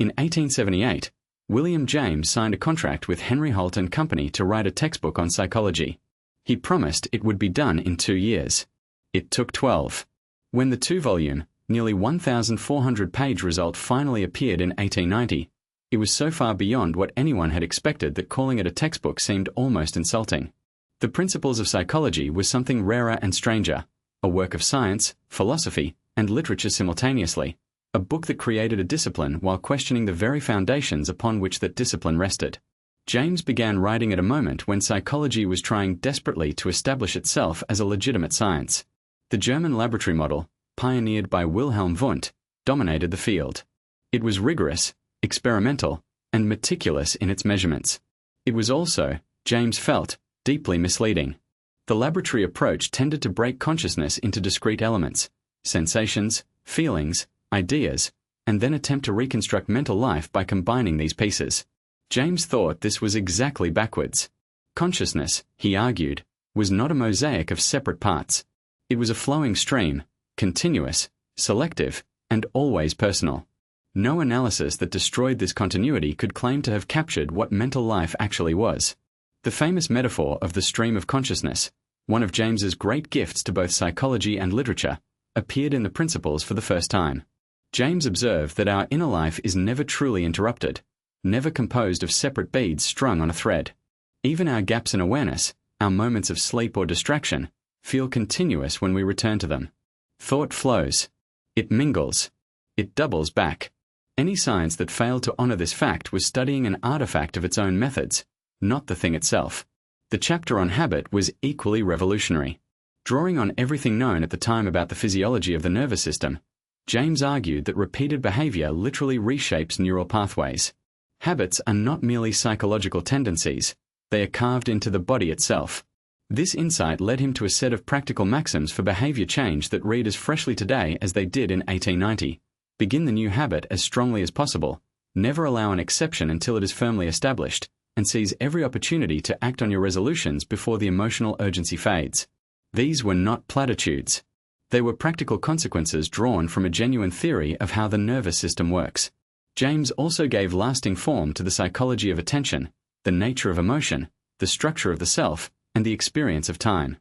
In 1878, William James signed a contract with Henry Holt and Company to write a textbook on psychology. He promised it would be done in 2 years. It took 12. When the two-volume, nearly 1,400-page result finally appeared in 1890, it was so far beyond what anyone had expected that calling it a textbook seemed almost insulting. The Principles of Psychology was something rarer and stranger, a work of science, philosophy, and literature simultaneously, a book that created a discipline while questioning the very foundations upon which that discipline rested. James began writing at a moment when psychology was trying desperately to establish itself as a legitimate science. The German laboratory model, pioneered by Wilhelm Wundt, dominated the field. It was rigorous, experimental, and meticulous in its measurements. It was also, James felt, deeply misleading. The laboratory approach tended to break consciousness into discrete elements, sensations, feelings, ideas, and then attempt to reconstruct mental life by combining these pieces. James thought this was exactly backwards. Consciousness, he argued, was not a mosaic of separate parts. It was a flowing stream, continuous, selective, and always personal. No analysis that destroyed this continuity could claim to have captured what mental life actually was. The famous metaphor of the stream of consciousness, one of James's great gifts to both psychology and literature, appeared in the Principles for the first time. James observed that our inner life is never truly interrupted, never composed of separate beads strung on a thread. Even our gaps in awareness, our moments of sleep or distraction, feel continuous when we return to them. Thought flows. It mingles. It doubles back. Any science that failed to honor this fact was studying an artifact of its own methods, not the thing itself. The chapter on habit was equally revolutionary. Drawing on everything known at the time about the physiology of the nervous system, James argued that repeated behavior literally reshapes neural pathways. Habits are not merely psychological tendencies, they are carved into the body itself. This insight led him to a set of practical maxims for behavior change that read as freshly today as they did in 1890. Begin the new habit as strongly as possible, never allow an exception until it is firmly established, and seize every opportunity to act on your resolutions before the emotional urgency fades. These were not platitudes. They were practical consequences drawn from a genuine theory of how the nervous system works. James also gave lasting form to the psychology of attention, the nature of emotion, the structure of the self, and the experience of time.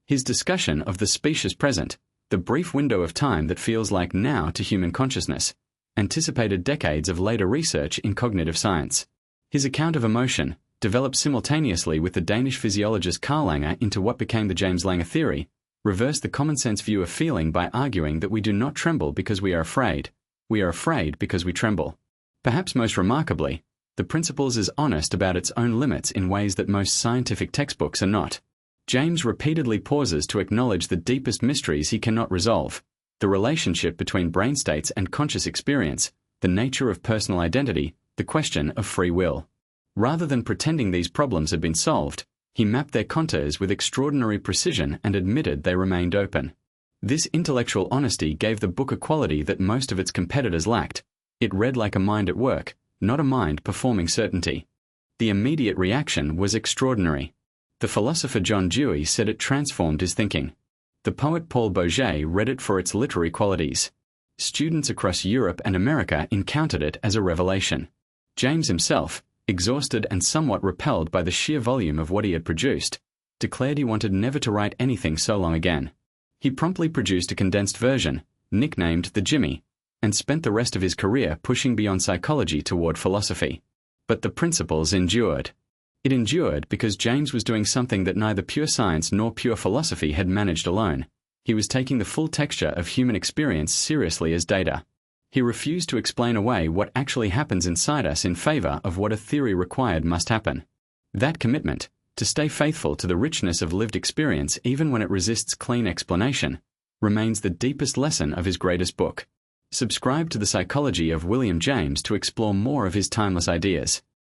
His discussion of the specious present, the brief window of time that feels like now to human consciousness, anticipated decades of later research in cognitive science. His account of emotion, developed simultaneously with the Danish physiologist Carl Langer into what became the James Langer theory, reversed the common-sense view of feeling by arguing that we do not tremble because we are afraid because we tremble. Perhaps most remarkably, the Principles is honest about its own limits in ways that most scientific textbooks are not. James repeatedly pauses to acknowledge the deepest mysteries he cannot resolve, the relationship between brain states and conscious experience, the nature of personal identity, the question of free will. Rather than pretending these problems had been solved, he mapped their contours with extraordinary precision and admitted they remained open. This intellectual honesty gave the book a quality that most of its competitors lacked. It read like a mind at work, not a mind performing certainty. The immediate reaction was extraordinary. The philosopher John Dewey said it transformed his thinking. The poet Paul Bourget read it for its literary qualities. Students across Europe and America encountered it as a revelation. James himself, exhausted and somewhat repelled by the sheer volume of what he had produced, declared he wanted never to write anything so long again. He promptly produced a condensed version, nicknamed the Jimmy, and spent the rest of his career pushing beyond psychology toward philosophy. But the Principles endured. It endured because James was doing something that neither pure science nor pure philosophy had managed alone. He was taking the full texture of human experience seriously as data. He refused to explain away what actually happens inside us in favor of what a theory required must happen. That commitment, to stay faithful to the richness of lived experience even when it resists clean explanation, remains the deepest lesson of his greatest book. Subscribe to The Psychology of William James to explore more of his timeless ideas.